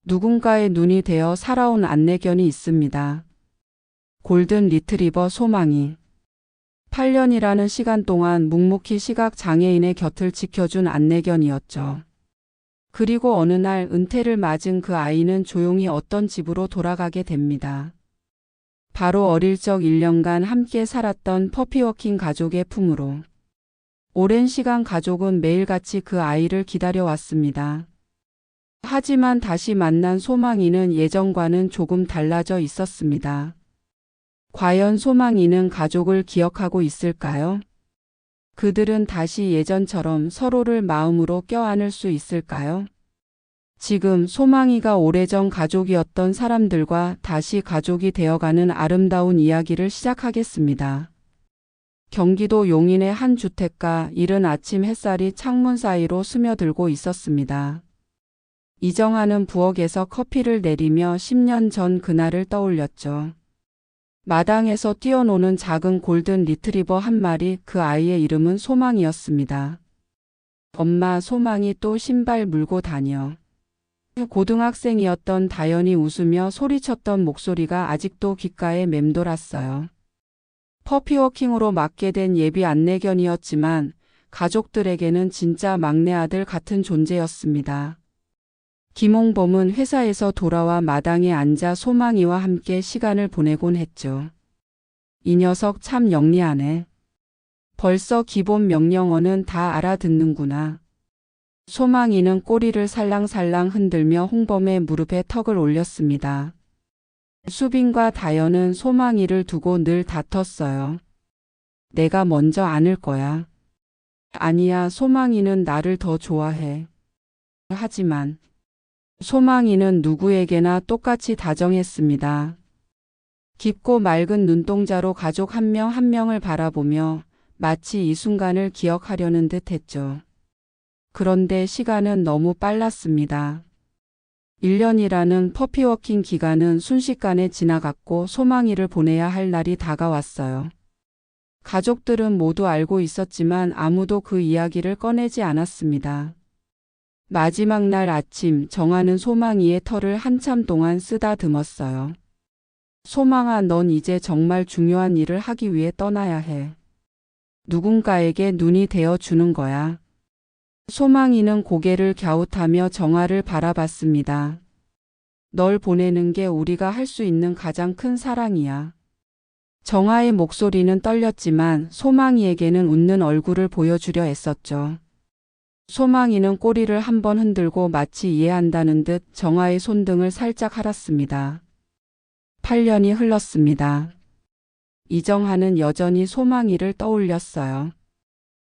누군가의 눈이 되어 살아온 안내견이 있습니다. 골든 리트리버 소망이. 8년이라는 시간 동안 묵묵히 시각 장애인의 곁을 지켜준 안내견이었죠. 그리고 어느 날 은퇴를 맞은 그 아이는 조용히 어떤 집으로 돌아가게 됩니다. 바로 어릴 적 1년간 함께 살았던 퍼피워킹 가족의 품으로. 오랜 시간 가족은 매일같이 그 아이를 기다려왔습니다. 하지만 다시 만난 소망이는 예전과는 조금 달라져 있었습니다. 과연 소망이는 가족을 기억하고 있을까요? 그들은 다시 예전처럼 서로를 마음으로 껴안을 수 있을까요? 지금 소망이가 오래전 가족이었던 사람들과 다시 가족이 되어가는 아름다운 이야기를 시작하겠습니다. 경기도 용인의 한 주택가, 이른 아침 햇살이 창문 사이로 스며들고 있었습니다. 이정아는 부엌에서 커피를 내리며 10년 전 그날을 떠올렸죠. 마당에서 뛰어노는 작은 골든 리트리버 한 마리, 그 아이의 이름은 소망이었습니다. 엄마, 소망이 또 신발 물고 다녀. 고등학생이었던 다연이 웃으며 소리쳤던 목소리가 아직도 귓가에 맴돌았어요. 퍼피워킹으로 맡게 된 예비 안내견이었지만 가족들에게는 진짜 막내 아들 같은 존재였습니다. 김홍범은 회사에서 돌아와 마당에 앉아 소망이와 함께 시간을 보내곤 했죠. 이 녀석 참 영리하네. 벌써 기본 명령어는 다 알아듣는구나. 소망이는 꼬리를 살랑살랑 흔들며 홍범의 무릎에 턱을 올렸습니다. 수빈과 다연은 소망이를 두고 늘 다퉜어요. 내가 먼저 안을 거야. 아니야, 소망이는 나를 더 좋아해. 하지만 소망이는 누구에게나 똑같이 다정했습니다. 깊고 맑은 눈동자로 가족 한 명 한 명을 바라보며 마치 이 순간을 기억하려는 듯 했죠. 그런데 시간은 너무 빨랐습니다. 1년이라는 퍼피워킹 기간은 순식간에 지나갔고 소망이를 보내야 할 날이 다가왔어요. 가족들은 모두 알고 있었지만 아무도 그 이야기를 꺼내지 않았습니다. 마지막 날 아침, 정아는 소망이의 털을 한참 동안 쓰다듬었어요. 소망아, 넌 이제 정말 중요한 일을 하기 위해 떠나야 해. 누군가에게 눈이 되어 주는 거야. 소망이는 고개를 갸웃하며 정아를 바라봤습니다. 널 보내는 게 우리가 할 수 있는 가장 큰 사랑이야. 정아의 목소리는 떨렸지만 소망이에게는 웃는 얼굴을 보여주려 애썼죠. 소망이는 꼬리를 한번 흔들고 마치 이해한다는 듯 정아의 손등을 살짝 핥았습니다. 8년이 흘렀습니다. 이정아는 여전히 소망이를 떠올렸어요.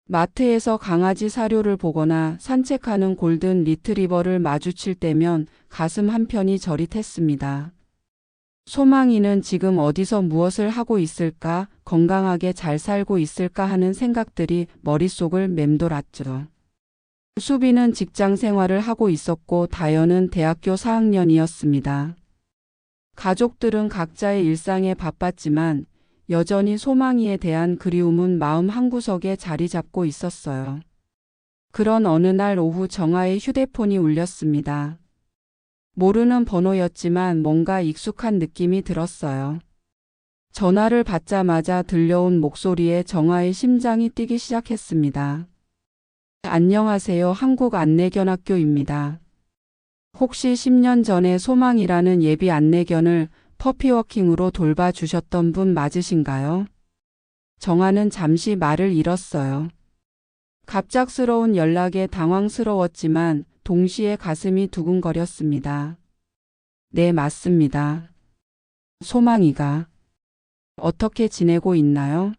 마트에서 강아지 사료를 보거나 산책하는 골든 리트리버를 마주칠 때면 가슴 한편이 저릿했습니다. 소망이는 지금 어디서 무엇을 하고 있을까, 건강하게 잘 살고 있을까 하는 생각들이 머릿속을 맴돌았죠. 수빈은 직장 생활을 하고 있었고 다연은 대학교 4학년이었습니다. 가족들은 각자의 일상에 바빴지만 여전히 소망이에 대한 그리움은 마음 한구석에 자리 잡고 있었어요. 그런 어느 날 오후 정아의 휴대폰이 울렸습니다. 모르는 번호였지만 뭔가 익숙한 느낌이 들었어요. 전화를 받자마자 들려온 목소리에 정아의 심장이 뛰기 시작했습니다. 안녕하세요. 한국안내견학교입니다. 혹시 10년 전에 소망이라는 예비 안내견을 퍼피워킹으로 돌봐주셨던 분 맞으신가요? 정아는 잠시 말을 잃었어요. 갑작스러운 연락에 당황스러웠지만 동시에 가슴이 두근거렸습니다. 네, 맞습니다. 소망이가 어떻게 지내고 있나요?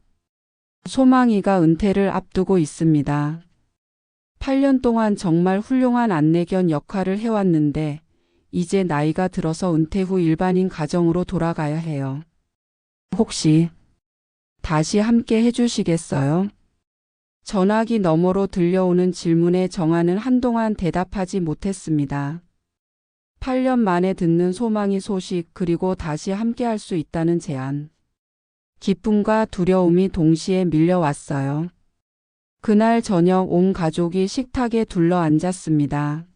소망이가 은퇴를 앞두고 있습니다. 8년 동안 정말 훌륭한 안내견 역할을 해왔는데 이제 나이가 들어서 은퇴 후 일반인 가정으로 돌아가야 해요. 혹시 다시 함께 해주시겠어요? 전화기 너머로 들려오는 질문에 정아는 한동안 대답하지 못했습니다. 8년 만에 듣는 소망이 소식, 그리고 다시 함께 할 수 있다는 제안. 기쁨과 두려움이 동시에 밀려왔어요. 그날 저녁 온 가족이 식탁에 둘러 앉았습니다.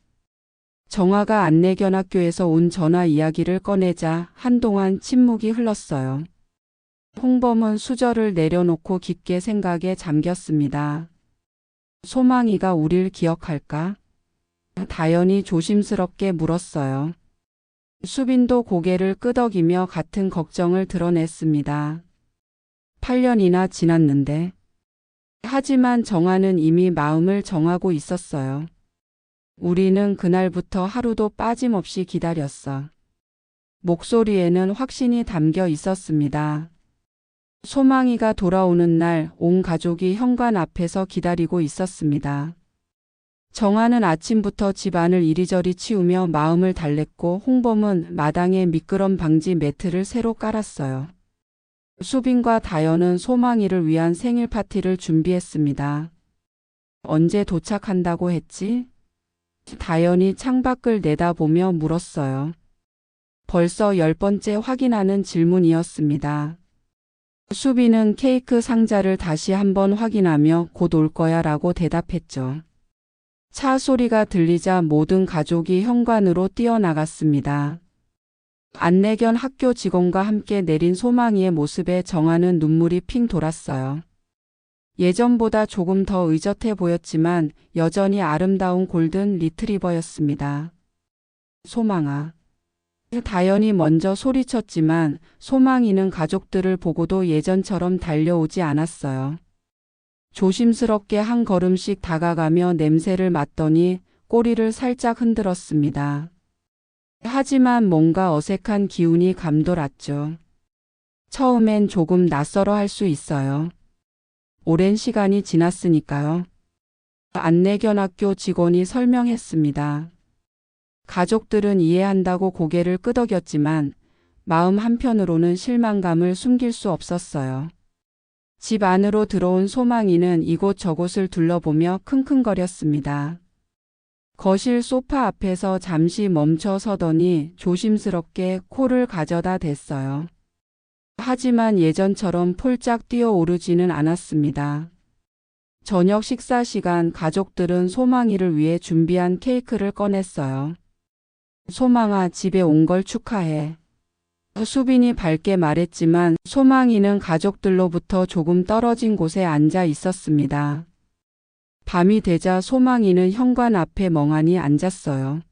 정화가 안내견 학교에서 온 전화 이야기를 꺼내자 한동안 침묵이 흘렀어요. 홍범은 수저를 내려놓고 깊게 생각에 잠겼습니다. 소망이가 우릴 기억할까? 다연이 조심스럽게 물었어요. 수빈도 고개를 끄덕이며 같은 걱정을 드러냈습니다. 8년이나 지났는데. 하지만 정화는 이미 마음을 정하고 있었어요. 우리는 그날부터 하루도 빠짐없이 기다렸어. 목소리에는 확신이 담겨 있었습니다. 소망이가 돌아오는 날 온 가족이 현관 앞에서 기다리고 있었습니다. 정화는 아침부터 집안을 이리저리 치우며 마음을 달랬고 홍범은 마당에 미끄럼 방지 매트를 새로 깔았어요. 수빈과 다연은 소망이를 위한 생일 파티를 준비했습니다. 언제 도착한다고 했지? 다연이 창밖을 내다보며 물었어요. 벌써 10번째 확인하는 질문이었습니다. 수빈은 케이크 상자를 다시 한번 확인하며 곧 올 거야 라고 대답했죠. 차 소리가 들리자 모든 가족이 현관으로 뛰어나갔습니다. 안내견 학교 직원과 함께 내린 소망이의 모습에 정화는 눈물이 핑 돌았어요. 예전보다 조금 더 의젓해 보였지만 여전히 아름다운 골든 리트리버였습니다. 소망아. 다연이 먼저 소리쳤지만 소망이는 가족들을 보고도 예전처럼 달려오지 않았어요. 조심스럽게 한 걸음씩 다가가며 냄새를 맡더니 꼬리를 살짝 흔들었습니다. 하지만 뭔가 어색한 기운이 감돌았죠. 처음엔 조금 낯설어 할 수 있어요. 오랜 시간이 지났으니까요. 안내견 학교 직원이 설명했습니다. 가족들은 이해한다고 고개를 끄덕였지만 마음 한편으로는 실망감을 숨길 수 없었어요. 집 안으로 들어온 소망이는 이곳저곳을 둘러보며 킁킁거렸습니다. 거실 소파 앞에서 잠시 멈춰 서더니 조심스럽게 코를 가져다 댔어요. 하지만 예전처럼 폴짝 뛰어오르지는 않았습니다. 저녁 식사 시간 가족들은 소망이를 위해 준비한 케이크를 꺼냈어요. 소망아, 집에 온 걸 축하해. 수빈이 밝게 말했지만 소망이는 가족들로부터 조금 떨어진 곳에 앉아 있었습니다. 밤이 되자 소망이는 현관 앞에 멍하니 앉았어요.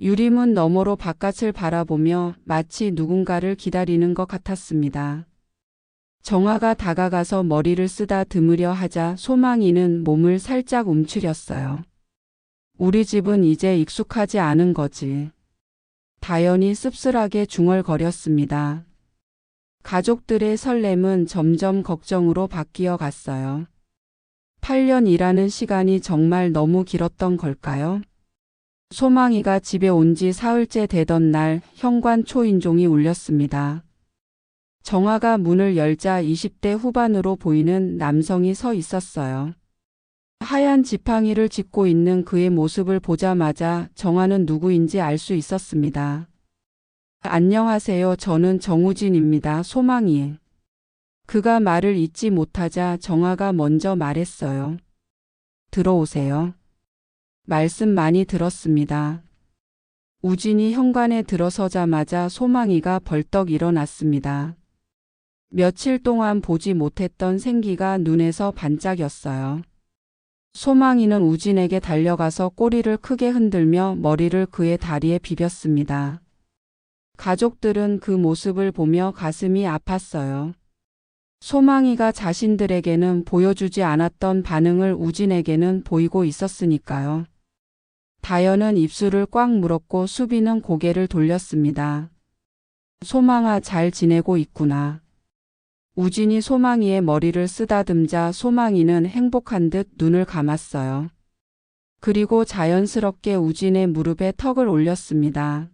유리문 너머로 바깥을 바라보며 마치 누군가를 기다리는 것 같았습니다. 정화가 다가가서 머리를 쓰다듬으려 하자 소망이는 몸을 살짝 움츠렸어요. 우리 집은 이제 익숙하지 않은 거지. 다연이 씁쓸하게 중얼거렸습니다. 가족들의 설렘은 점점 걱정으로 바뀌어 갔어요. 8년이라는 시간이 정말 너무 길었던 걸까요? 소망이가 집에 온 지 사흘째 되던 날 현관 초인종이 울렸습니다. 정화가 문을 열자 20대 후반으로 보이는 남성이 서 있었어요. 하얀 지팡이를 짚고 있는 그의 모습을 보자마자 정화는 누구인지 알 수 있었습니다. 안녕하세요. 저는 정우진입니다. 소망이. 그가 말을 잇지 못하자 정화가 먼저 말했어요. 들어오세요. 말씀 많이 들었습니다. 우진이 현관에 들어서자마자 소망이가 벌떡 일어났습니다. 며칠 동안 보지 못했던 생기가 눈에서 반짝였어요. 소망이는 우진에게 달려가서 꼬리를 크게 흔들며 머리를 그의 다리에 비볐습니다. 가족들은 그 모습을 보며 가슴이 아팠어요. 소망이가 자신들에게는 보여주지 않았던 반응을 우진에게는 보이고 있었으니까요. 다연은 입술을 꽉 물었고 수빈은 고개를 돌렸습니다. 소망아, 잘 지내고 있구나. 우진이 소망이의 머리를 쓰다듬자 소망이는 행복한 듯 눈을 감았어요. 그리고 자연스럽게 우진의 무릎에 턱을 올렸습니다.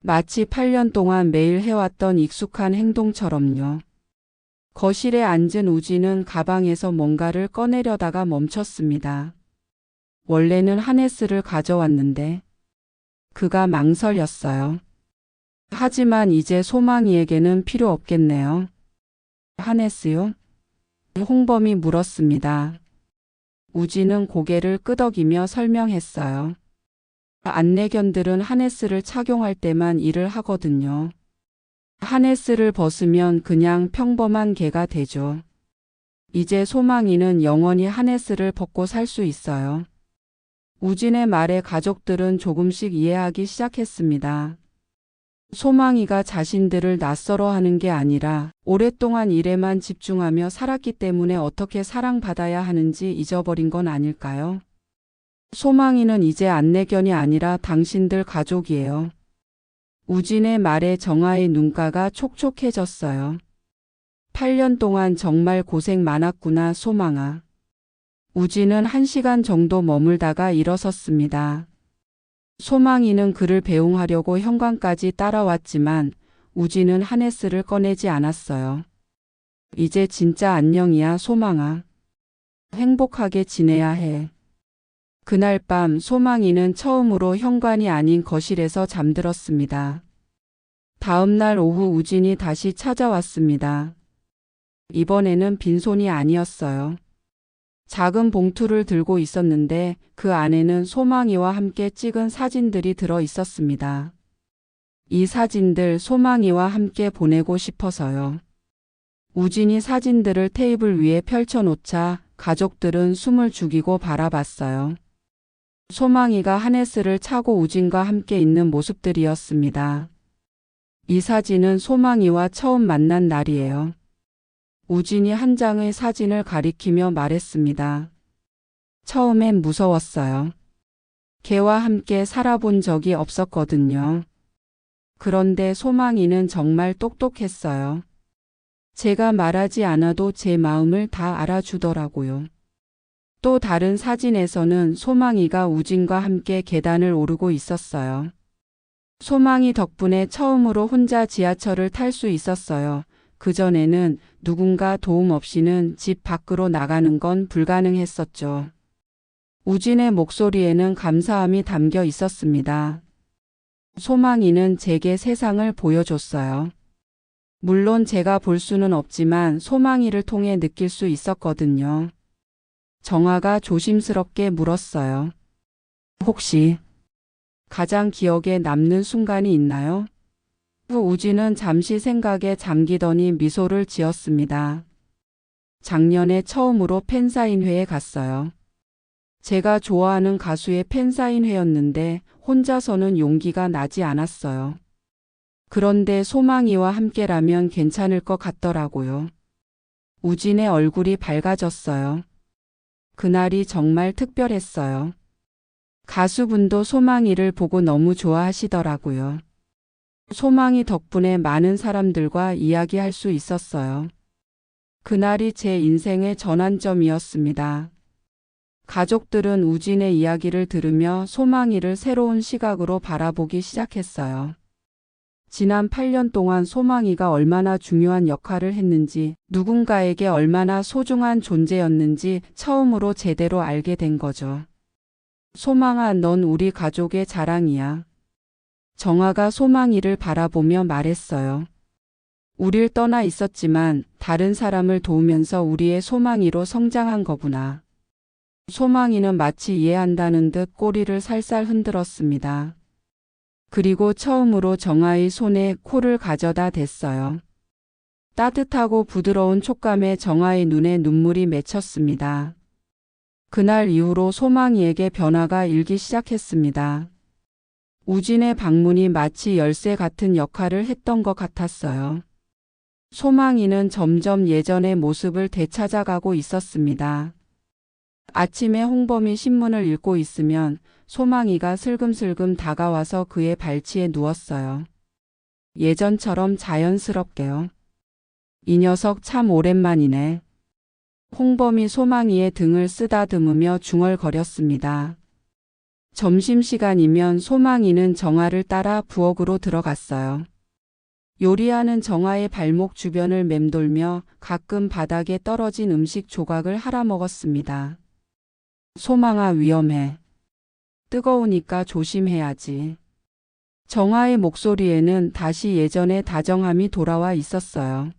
마치 8년 동안 매일 해왔던 익숙한 행동처럼요. 거실에 앉은 우진은 가방에서 뭔가를 꺼내려다가 멈췄습니다. 원래는 하네스를 가져왔는데 그가 망설였어요. 하지만 이제 소망이에게는 필요 없겠네요. 하네스요? 홍범이 물었습니다. 우진은 고개를 끄덕이며 설명했어요. 안내견들은 하네스를 착용할 때만 일을 하거든요. 하네스를 벗으면 그냥 평범한 개가 되죠. 이제 소망이는 영원히 하네스를 벗고 살 수 있어요. 우진의 말에 가족들은 조금씩 이해하기 시작했습니다. 소망이가 자신들을 낯설어 하는 게 아니라 오랫동안 일에만 집중하며 살았기 때문에 어떻게 사랑받아야 하는지 잊어버린 건 아닐까요? 소망이는 이제 안내견이 아니라 당신들 가족이에요. 우진의 말에 정아의 눈가가 촉촉해졌어요. 8년 동안 정말 고생 많았구나, 소망아. 우진은 1시간 정도 머물다가 일어섰습니다. 소망이는 그를 배웅하려고 현관까지 따라왔지만 우진은 하네스를 꺼내지 않았어요. 이제 진짜 안녕이야, 소망아. 행복하게 지내야 해. 그날 밤 소망이는 처음으로 현관이 아닌 거실에서 잠들었습니다. 다음 날 오후 우진이 다시 찾아왔습니다. 이번에는 빈손이 아니었어요. 작은 봉투를 들고 있었는데 그 안에는 소망이와 함께 찍은 사진들이 들어 있었습니다. 이 사진들 소망이와 함께 보내고 싶어서요. 우진이 사진들을 테이블 위에 펼쳐놓자 가족들은 숨을 죽이고 바라봤어요. 소망이가 하네스를 차고 우진과 함께 있는 모습들이었습니다. 이 사진은 소망이와 처음 만난 날이에요. 우진이 한 장의 사진을 가리키며 말했습니다. 처음엔 무서웠어요. 걔와 함께 살아본 적이 없었거든요. 그런데 소망이는 정말 똑똑했어요. 제가 말하지 않아도 제 마음을 다 알아주더라고요. 또 다른 사진에서는 소망이가 우진과 함께 계단을 오르고 있었어요. 소망이 덕분에 처음으로 혼자 지하철을 탈 수 있었어요. 그전에는 누군가 도움 없이는 집 밖으로 나가는 건 불가능했었죠. 우진의 목소리에는 감사함이 담겨 있었습니다. 소망이는 제게 세상을 보여줬어요. 물론 제가 볼 수는 없지만 소망이를 통해 느낄 수 있었거든요. 정아가 조심스럽게 물었어요. 혹시 가장 기억에 남는 순간이 있나요? 우진은 잠시 생각에 잠기더니 미소를 지었습니다. 작년에 처음으로 팬사인회에 갔어요. 제가 좋아하는 가수의 팬사인회였는데 혼자서는 용기가 나지 않았어요. 그런데 소망이와 함께라면 괜찮을 것 같더라고요. 우진의 얼굴이 밝아졌어요. 그날이 정말 특별했어요. 가수분도 소망이를 보고 너무 좋아하시더라고요. 소망이 덕분에 많은 사람들과 이야기할 수 있었어요. 그날이 제 인생의 전환점이었습니다. 가족들은 우진의 이야기를 들으며 소망이를 새로운 시각으로 바라보기 시작했어요. 지난 8년 동안 소망이가 얼마나 중요한 역할을 했는지, 누군가에게 얼마나 소중한 존재였는지 처음으로 제대로 알게 된 거죠. 소망아, 넌 우리 가족의 자랑이야. 정아가 소망이를 바라보며 말했어요. 우릴 떠나 있었지만 다른 사람을 도우면서 우리의 소망이로 성장한 거구나. 소망이는 마치 이해한다는 듯 꼬리를 살살 흔들었습니다. 그리고 처음으로 정아의 손에 코를 가져다 댔어요. 따뜻하고 부드러운 촉감에 정아의 눈에 눈물이 맺혔습니다. 그날 이후로 소망이에게 변화가 일기 시작했습니다. 우진의 방문이 마치 열쇠 같은 역할을 했던 것 같았어요. 소망이는 점점 예전의 모습을 되찾아가고 있었습니다. 아침에 홍범이 신문을 읽고 있으면 소망이가 슬금슬금 다가와서 그의 발치에 누웠어요. 예전처럼 자연스럽게요. 이 녀석 참 오랜만이네. 홍범이 소망이의 등을 쓰다듬으며 중얼거렸습니다. 점심시간이면 소망이는 정아를 따라 부엌으로 들어갔어요. 요리하는 정아의 발목 주변을 맴돌며 가끔 바닥에 떨어진 음식 조각을 할아 먹었습니다. 소망아, 위험해. 뜨거우니까 조심해야지. 정아의 목소리에는 다시 예전의 다정함이 돌아와 있었어요.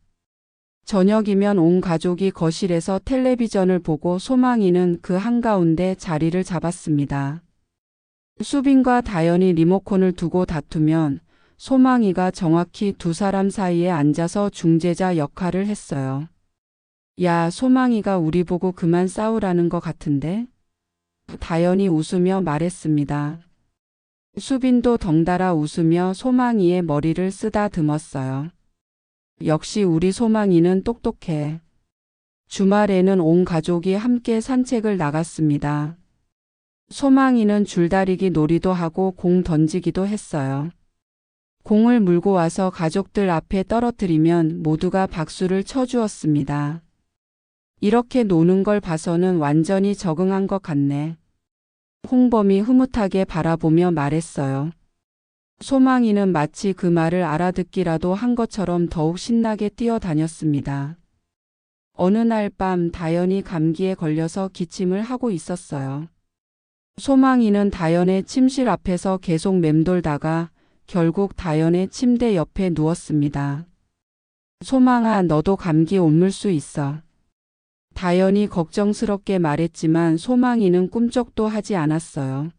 저녁이면 온 가족이 거실에서 텔레비전을 보고 소망이는 그 한가운데 자리를 잡았습니다. 수빈과 다연이 리모컨을 두고 다투면 소망이가 정확히 두 사람 사이에 앉아서 중재자 역할을 했어요. 야, 소망이가 우리 보고 그만 싸우라는 것 같은데? 다연이 웃으며 말했습니다. 수빈도 덩달아 웃으며 소망이의 머리를 쓰다듬었어요. 역시 우리 소망이는 똑똑해. 주말에는 온 가족이 함께 산책을 나갔습니다. 소망이는 줄다리기 놀이도 하고 공 던지기도 했어요. 공을 물고 와서 가족들 앞에 떨어뜨리면 모두가 박수를 쳐주었습니다. 이렇게 노는 걸 봐서는 완전히 적응한 것 같네. 홍범이 흐뭇하게 바라보며 말했어요. 소망이는 마치 그 말을 알아듣기라도 한 것처럼 더욱 신나게 뛰어다녔습니다. 어느 날 밤 다연이 감기에 걸려서 기침을 하고 있었어요. 소망이는 다연의 침실 앞에서 계속 맴돌다가 결국 다연의 침대 옆에 누웠습니다. 소망아, 너도 감기 옮을 수 있어. 다연이 걱정스럽게 말했지만 소망이는 꿈쩍도 하지 않았어요.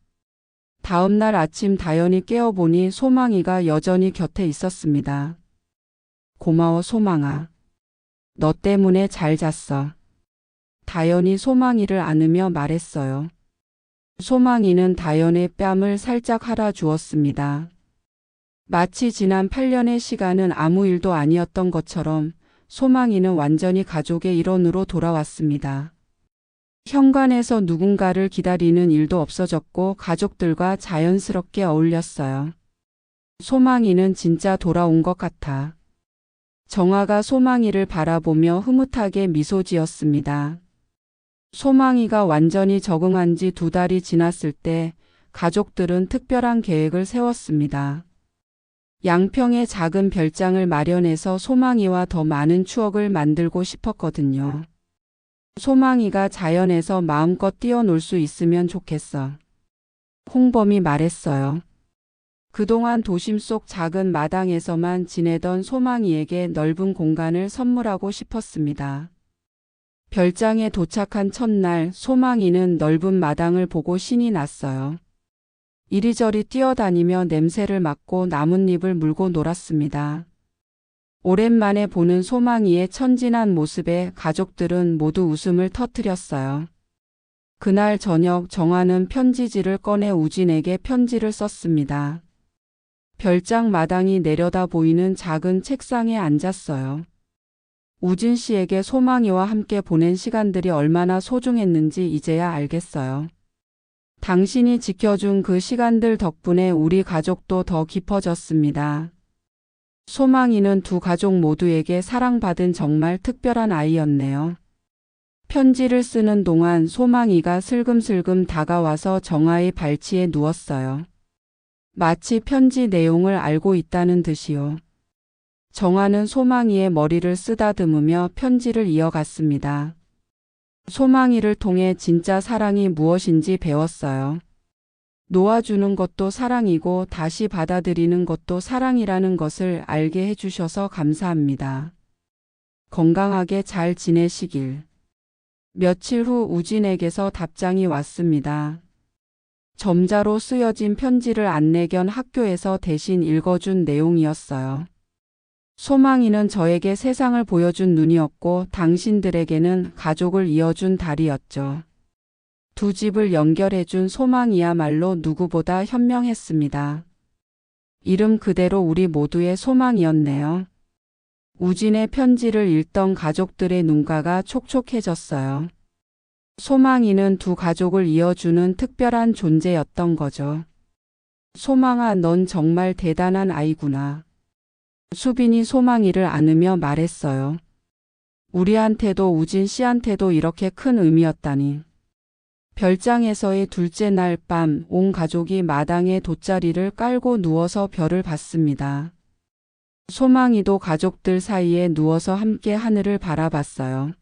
다음 날 아침 다연이 깨어보니 소망이가 여전히 곁에 있었습니다. 고마워 소망아. 너 때문에 잘 잤어. 다연이 소망이를 안으며 말했어요. 소망이는 다연의 뺨을 살짝 할아 주었습니다. 마치 지난 8년의 시간은 아무 일도 아니었던 것처럼 소망이는 완전히 가족의 일원으로 돌아왔습니다. 현관에서 누군가를 기다리는 일도 없어졌고 가족들과 자연스럽게 어울렸어요. 소망이는 진짜 돌아온 것 같아. 정아가 소망이를 바라보며 흐뭇하게 미소 지었습니다. 소망이가 완전히 적응한 지 2달이 지났을 때 가족들은 특별한 계획을 세웠습니다. 양평에 작은 별장을 마련해서 소망이와 더 많은 추억을 만들고 싶었거든요. 소망이가 자연에서 마음껏 뛰어놀 수 있으면 좋겠어. 홍범이 말했어요. 그동안 도심 속 작은 마당에서만 지내던 소망이에게 넓은 공간을 선물하고 싶었습니다. 별장에 도착한 첫날 소망이는 넓은 마당을 보고 신이 났어요. 이리저리 뛰어다니며 냄새를 맡고 나뭇잎을 물고 놀았습니다. 오랜만에 보는 소망이의 천진한 모습에 가족들은 모두 웃음을 터뜨렸어요. 그날 저녁 정아는 편지지를 꺼내 우진에게 편지를 썼습니다. 별장 마당이 내려다 보이는 작은 책상에 앉았어요. 우진 씨에게 소망이와 함께 보낸 시간들이 얼마나 소중했는지 이제야 알겠어요. 당신이 지켜준 그 시간들 덕분에 우리 가족도 더 깊어졌습니다. 소망이는 두 가족 모두에게 사랑받은 정말 특별한 아이였네요. 편지를 쓰는 동안 소망이가 슬금슬금 다가와서 정아의 발치에 누웠어요. 마치 편지 내용을 알고 있다는 듯이요. 정아는 소망이의 머리를 쓰다듬으며 편지를 이어갔습니다. 소망이를 통해 진짜 사랑이 무엇인지 배웠어요. 놓아주는 것도 사랑이고 다시 받아들이는 것도 사랑이라는 것을 알게 해주셔서 감사합니다. 건강하게 잘 지내시길. 며칠 후 우진에게서 답장이 왔습니다. 점자로 쓰여진 편지를 안내견 학교에서 대신 읽어준 내용이었어요. 소망이는 저에게 세상을 보여준 눈이었고 당신들에게는 가족을 이어준 달이었죠. 두 집을 연결해준 소망이야말로 누구보다 현명했습니다. 이름 그대로 우리 모두의 소망이었네요. 우진의 편지를 읽던 가족들의 눈가가 촉촉해졌어요. 소망이는 두 가족을 이어주는 특별한 존재였던 거죠. 소망아, 넌 정말 대단한 아이구나. 수빈이 소망이를 안으며 말했어요. 우리한테도 우진 씨한테도 이렇게 큰 의미였다니. 별장에서의 둘째 날 밤 온 가족이 마당에 돗자리를 깔고 누워서 별을 봤습니다. 소망이도 가족들 사이에 누워서 함께 하늘을 바라봤어요.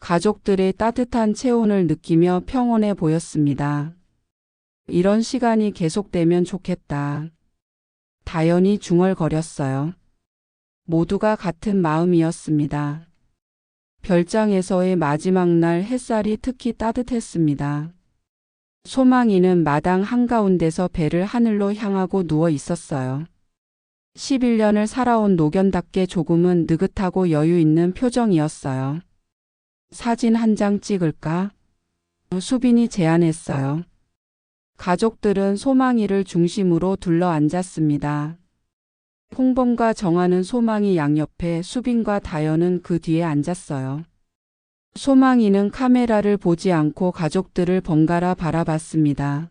가족들의 따뜻한 체온을 느끼며 평온해 보였습니다. 이런 시간이 계속되면 좋겠다. 다연이 중얼거렸어요. 모두가 같은 마음이었습니다. 별장에서의 마지막 날 햇살이 특히 따뜻했습니다. 소망이는 마당 한가운데서 배를 하늘로 향하고 누워 있었어요. 11년을 살아온 노견답게 조금은 느긋하고 여유 있는 표정이었어요. 사진 한 장 찍을까? 수빈이 제안했어요. 가족들은 소망이를 중심으로 둘러 앉았습니다. 홍범과 정아는 소망이 양옆에, 수빈과 다연은 그 뒤에 앉았어요. 소망이는 카메라를 보지 않고 가족들을 번갈아 바라봤습니다.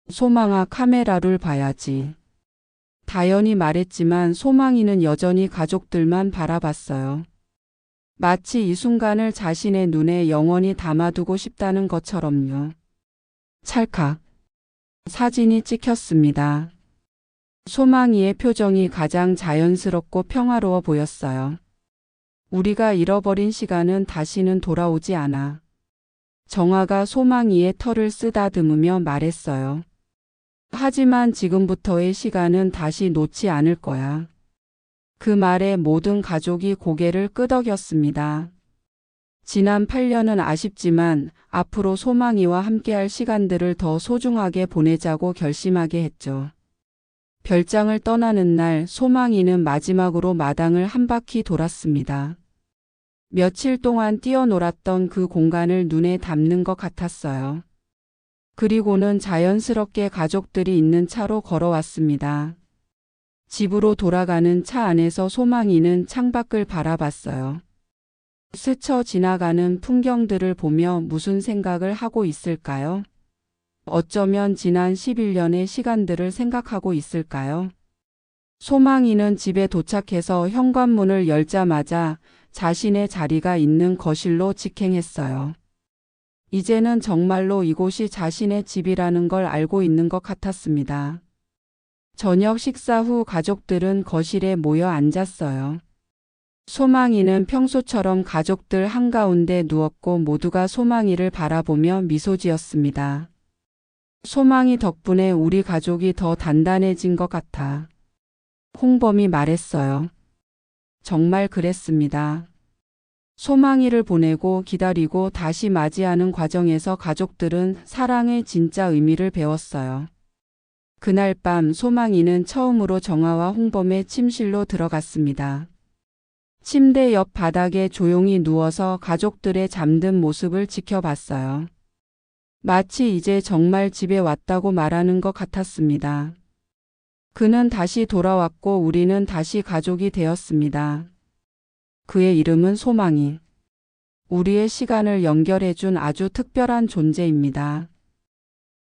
소망아, 카메라를 봐야지. 다연이 말했지만 소망이는 여전히 가족들만 바라봤어요. 마치 이 순간을 자신의 눈에 영원히 담아두고 싶다는 것처럼요. 찰칵. 사진이 찍혔습니다. 소망이의 표정이 가장 자연스럽고 평화로워 보였어요. 우리가 잃어버린 시간은 다시는 돌아오지 않아. 정아가 소망이의 털을 쓰다듬으며 말했어요. 하지만 지금부터의 시간은 다시 놓지 않을 거야. 그 말에 모든 가족이 고개를 끄덕였습니다. 지난 8년은 아쉽지만 앞으로 소망이와 함께할 시간들을 더 소중하게 보내자고 결심하게 했죠. 별장을 떠나는 날 소망이는 마지막으로 마당을 한 바퀴 돌았습니다. 며칠 동안 뛰어놀았던 그 공간을 눈에 담는 것 같았어요. 그리고는 자연스럽게 가족들이 있는 차로 걸어왔습니다. 집으로 돌아가는 차 안에서 소망이는 창밖을 바라봤어요. 스쳐 지나가는 풍경들을 보며 무슨 생각을 하고 있을까요? 어쩌면 지난 11년의 시간들을 생각하고 있을까요? 소망이는 집에 도착해서 현관문을 열자마자 자신의 자리가 있는 거실로 직행했어요. 이제는 정말로 이곳이 자신의 집이라는 걸 알고 있는 것 같았습니다. 저녁 식사 후 가족들은 거실에 모여 앉았어요. 소망이는 평소처럼 가족들 한가운데 누웠고 모두가 소망이를 바라보며 미소 지었습니다. 소망이 덕분에 우리 가족이 더 단단해진 것 같아. 홍범이 말했어요. 정말 그랬습니다. 소망이를 보내고 기다리고 다시 맞이하는 과정에서 가족들은 사랑의 진짜 의미를 배웠어요. 그날 밤 소망이는 처음으로 정아와 홍범의 침실로 들어갔습니다. 침대 옆 바닥에 조용히 누워서 가족들의 잠든 모습을 지켜봤어요. 마치 이제 정말 집에 왔다고 말하는 것 같았습니다. 그는 다시 돌아왔고 우리는 다시 가족이 되었습니다. 그의 이름은 소망이. 우리의 시간을 연결해준 아주 특별한 존재입니다.